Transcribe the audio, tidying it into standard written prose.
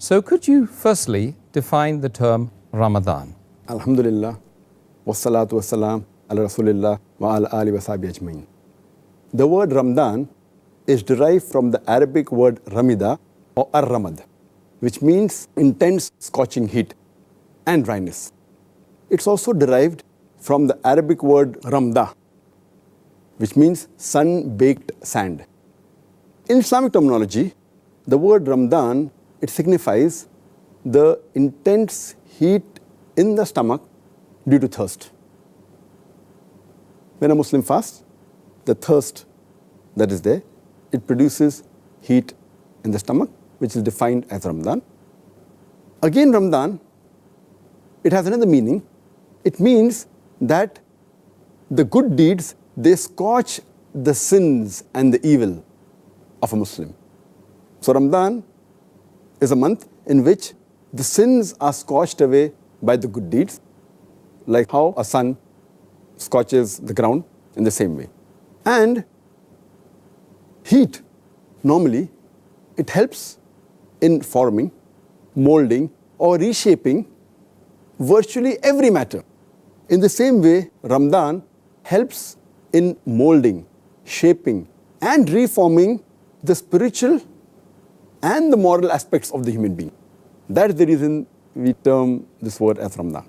So could you firstly define the term Ramadhaan? Alhamdulillah, wassalatu wassalam ala rasulillah wa ala ali wa sahbihi ajmain. The word Ramadan is derived from the Arabic word ramida or ar-ramad, which means intense scorching heat and dryness. It's also derived from the Arabic word ramda, which means sun-baked sand. In Islamic terminology, the word Ramadan, it signifies the intense heat in the stomach due to thirst. When a Muslim fasts, the thirst that is there, it produces heat in the stomach, which is defined as Ramadan. Again, Ramadan, it has another meaning. It means that the good deeds, they scorch the sins and the evil of a Muslim. So Ramadan is a month in which the sins are scorched away by the good deeds, like how a sun scorches the ground in the same way. And heat, normally, it helps in forming, molding, or reshaping virtually every matter. In the same way, Ramadan helps in molding, shaping, and reforming the spiritual and the moral aspects of the human being. That is the reason we term this word as Ramadan.